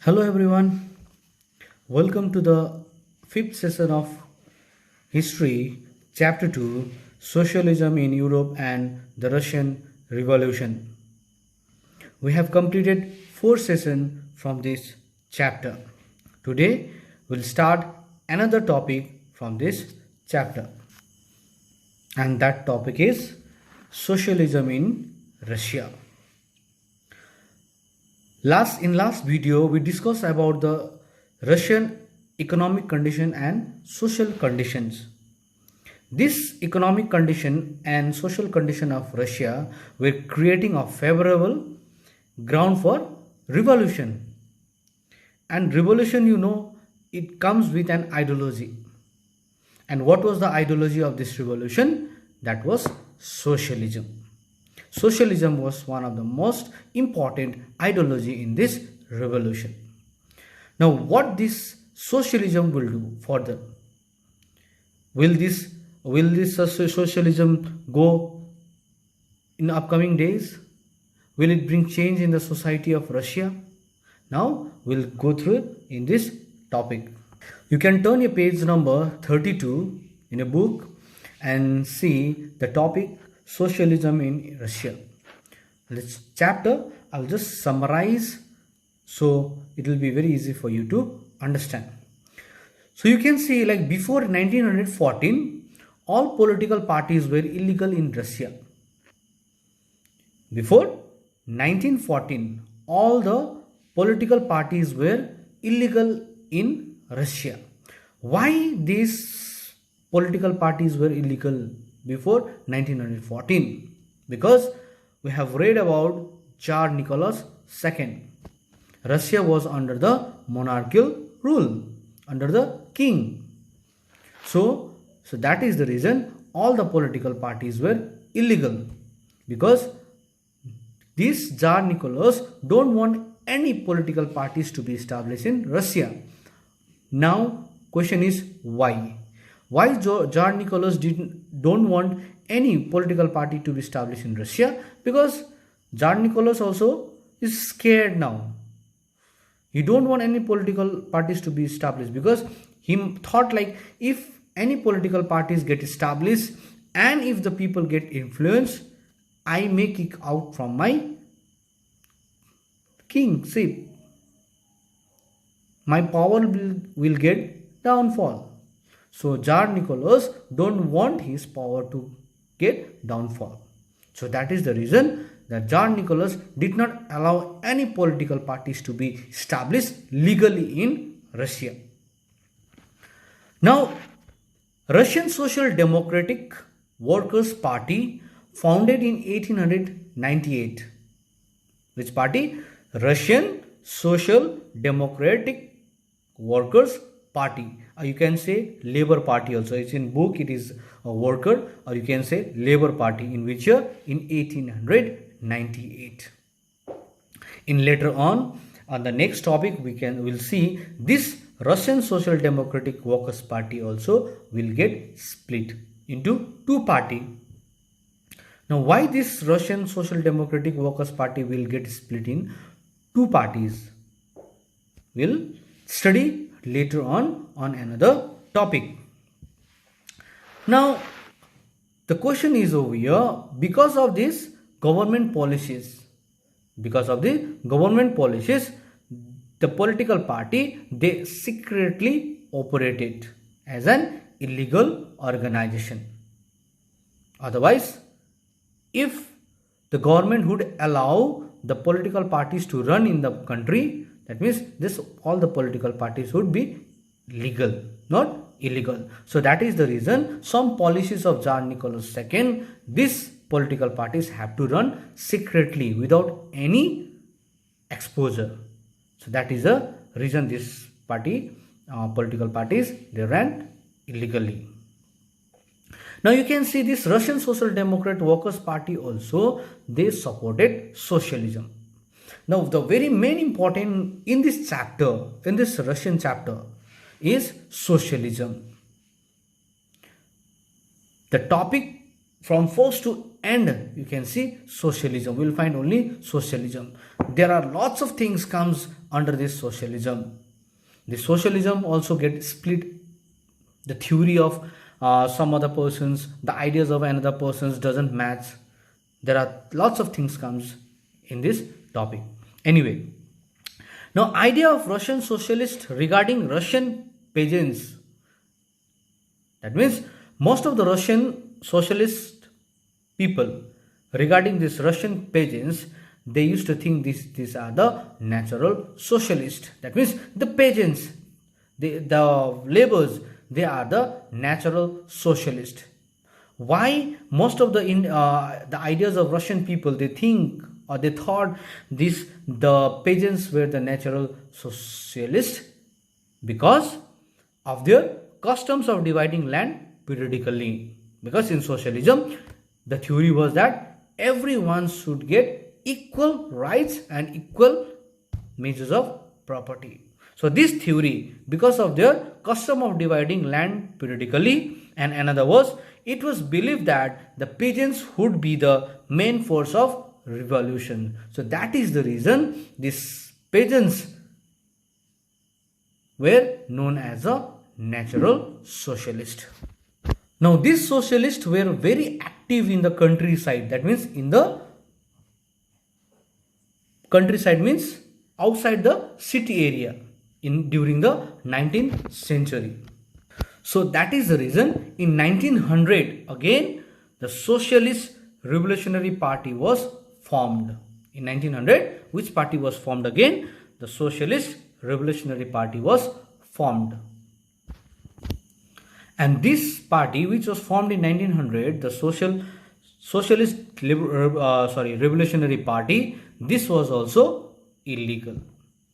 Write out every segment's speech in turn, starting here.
Hello everyone, welcome to the fifth session of History, Chapter 2 Socialism in Europe and the Russian Revolution. We have completed four sessions from this chapter. Today we'll start another topic from this chapter, and that topic is Socialism in Russia. Last video we discussed about the Russian economic condition and social conditions. This economic condition and social condition of Russia were creating a favorable ground for revolution. And revolution, it comes with an ideology. And what was the ideology of this revolution? That was socialism. Socialism was one of the most important ideology in this revolution. Now, what this socialism will do further? Will this socialism go in upcoming days? Will it bring change in the society of Russia? Now, we'll go through in this topic. You can turn your page number 32 in a book and see the topic Socialism in Russia. This chapter I'll just summarize so it will be very easy for you to understand. So you can see, like, before 1914 all political parties were illegal in Russia. Before 1914 all the political parties were illegal in Russia. Why these political parties were illegal before 1914? Because we have read about Tsar Nicholas II. Russia was under the monarchical rule, under the king. So that is the reason all the political parties were illegal, because this Tsar Nicholas don't want any political parties to be established in Russia. Now question is why? Why Tsar Nicholas don't want any political party to be established in Russia? Because Tsar Nicholas also is scared now. He don't want any political parties to be established, because he thought, like, if any political parties get established and if the people get influenced, I may kick out from my kingship. My power will get downfall. So Tsar Nicholas don't want his power to get downfall. So that is the reason that Tsar Nicholas did not allow any political parties to be established legally in Russia. Now, Russian Social Democratic Workers' Party, founded in 1898. Which party? Russian Social Democratic Workers' Party. You can say Labour Party also. It's in book, it is a worker, or you can say Labour Party. In which year? In 1898. In later on the next topic we'll see this Russian Social Democratic Workers' Party also will get split into two party. Now, why this Russian Social Democratic Workers' Party will get split in two parties? We'll study later on another topic. Now, the question is over here, because of the government policies, the political party, they secretly operated as an illegal organization. Otherwise, if the government would allow the political parties to run in the country, that means all the political parties would be legal, not illegal. So that is the reason some policies of Tsar Nicholas II, these political parties have to run secretly without any exposure. So that is the reason this political parties, they ran illegally. Now you can see this Russian Social Democrat Workers' Party also, they supported socialism. Now the very main important in this chapter, in this Russian chapter, is socialism. The topic from first to end, you can see socialism. We will find only socialism. There are lots of things comes under this socialism. The socialism also get split. The theory of some other persons, the ideas of another persons doesn't match. There are lots of things comes in this topic. Anyway, now idea of Russian socialist regarding Russian peasants. That means most of the Russian socialist people regarding this Russian peasants, they used to think these are the natural socialists. That means the peasants, the laborers, they are the natural socialist. Why most of the ideas of Russian people, they think or they thought the peasants were the natural socialists? Because of their customs of dividing land periodically. Because in socialism, the theory was that everyone should get equal rights and equal measures of property. So this theory, because of their custom of dividing land periodically, and in other words, it was believed that the peasants would be the main force of revolution. So that is the reason these peasants were known as a natural socialist. Now these socialists were very active in the countryside. That means in the countryside means outside the city area during the 19th century. So that is the reason in 1900 again the Socialist Revolutionary Party was formed. In 1900, which party was formed again? The Socialist Revolutionary Party was formed. And this party, which was formed in 1900, the Socialist Revolutionary Party, this was also illegal.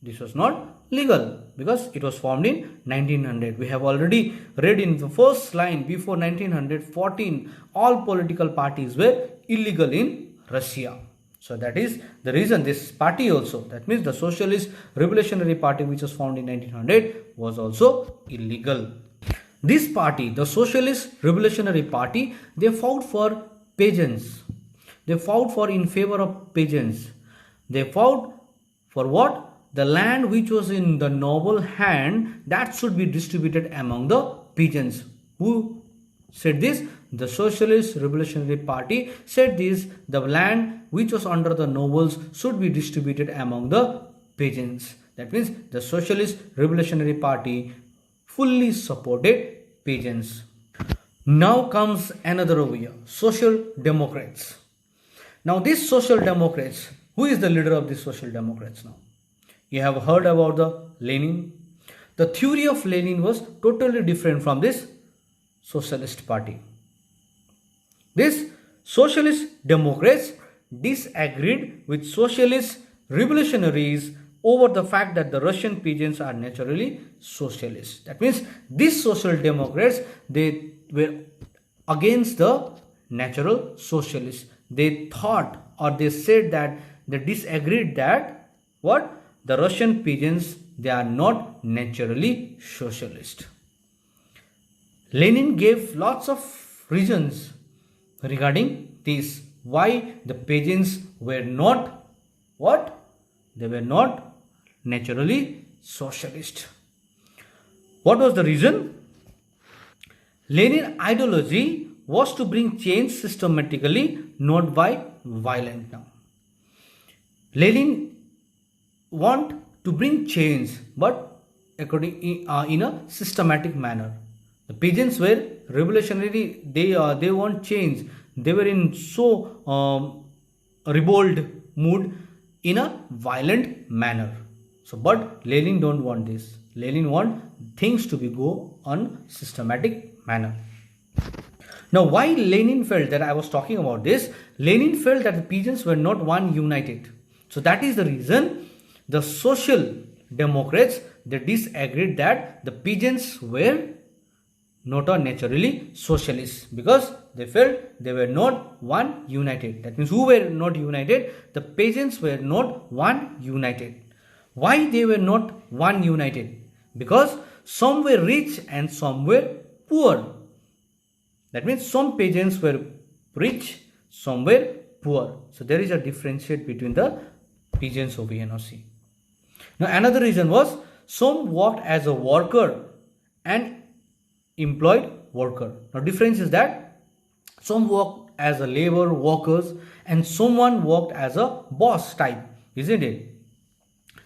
This was not legal because it was formed in 1900. We have already read in the first line, before 1914 all political parties were illegal in Russia. So that is the reason this party also, that means the Socialist Revolutionary Party, which was formed in 1900, was also illegal. This party, the Socialist Revolutionary Party, they fought for peasants. They fought for in favor of peasants. They fought for what? The land which was in the noble hand, that should be distributed among the peasants. Who said this? The Socialist Revolutionary Party said this: the land which was under the nobles should be distributed among the peasants. That means the Socialist Revolutionary Party fully supported peasants. Now comes another over here, Social Democrats. Now these Social Democrats, who is the leader of these Social Democrats now? You have heard about the Lenin. The theory of Lenin was totally different from this Socialist Party. These Socialist Democrats disagreed with Socialist revolutionaries over the fact that the Russian peasants are naturally socialist. That means these Social Democrats, they were against the natural socialists. They thought, or they said that they disagreed that what? The Russian peasants, they are not naturally socialist. Lenin gave lots of reasons regarding this, why the peasants were not what? They were not naturally socialist. What was the reason? Lenin ideology was to bring change systematically, not by violence. Now, Lenin want to bring change, but according in a systematic manner. The peasants were revolutionary. They want change. They were in so revolt mood in a violent manner. So, but Lenin don't want this. Lenin want things to be go on systematic manner. Now, why Lenin felt that I was talking about this? Lenin felt that the peasants were not one united. So that is the reason the Social Democrats, they disagreed that the peasants were not a naturally socialist, because they felt they were not one united. That means who were not united? The peasants were not one united. Why they were not one united? Because some were rich and some were poor. That means some peasants were rich, some were poor. So there is a differentiate between the peasants over here. Now see. Now another reason was some worked as a worker and employed worker. Now difference is that some worked as a labor workers and someone worked as a boss type, isn't it?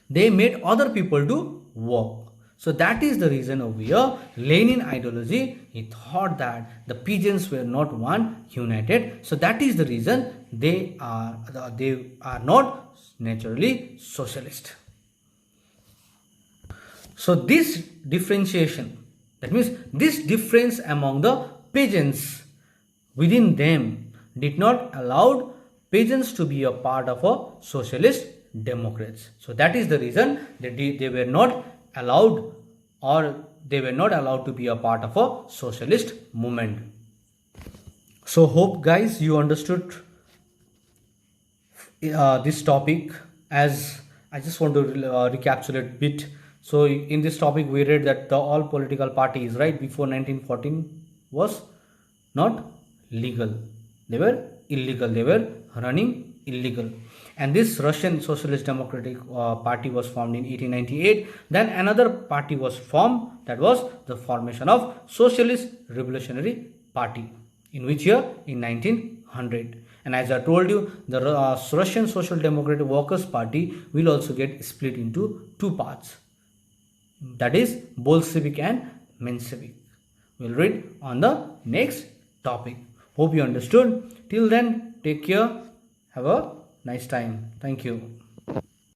They made other people to work. So that is the reason over here, Lenin ideology, he thought that the peasants were not one united. So that is the reason they are not naturally socialist. So this differentiation, that means this difference among the peasants within them did not allow peasants to be a part of a socialist democrats. So that is the reason that they were not allowed, or they were not allowed to be a part of a socialist movement. So hope guys you understood this topic. As I just want to recapitulate bit. So in this topic we read that the all political parties right before 1914 was not legal, they were illegal, they were running illegal. And this Russian Socialist Democratic Party was formed in 1898. Then another party was formed, that was the formation of Socialist Revolutionary Party. In which year? In 1900. And as I told you, the Russian Social Democratic Workers Party will also get split into two parts. That is Bolshevik and Menshevik. We'll read on the next topic. Hope you understood. Till then, take care. Have a nice time. Thank you.